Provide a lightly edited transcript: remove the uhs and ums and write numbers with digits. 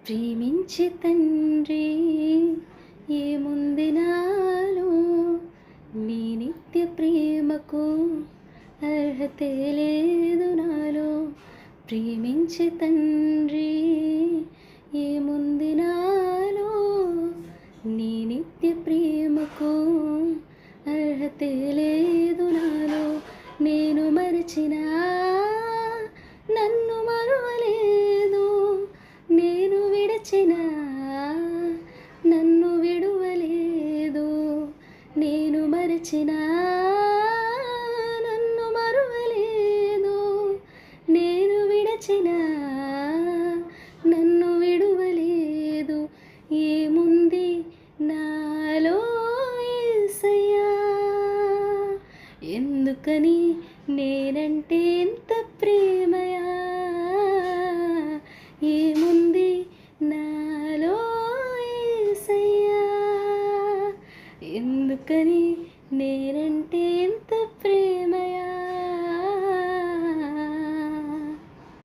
ప్రేమించే తండ్రి ఏముంది నాలో, నీ నిత్య ప్రేమకు అర్హతే లేదు నాలో. ప్రేమించే తండ్రి ఏముంది నాలో, నీ నిత్య ప్రేమకు అర్హతే లేదు నాలో. నేను మరచినా నన్ను మరువలేదు, నేను విడచినా నన్ను విడువలేదు. నేను మరచినా నన్ను మరువలేదు, నేను విడచినా నన్ను విడువలేదు. ఏముంది నాలో యేసయ్యా, ఎందుకని నేనంటే ఎంత ప్రేమయా. ఏముంది నాలో యేసయ్యా, ఎందుకని నేనంటే ఎంత ప్రేమయా.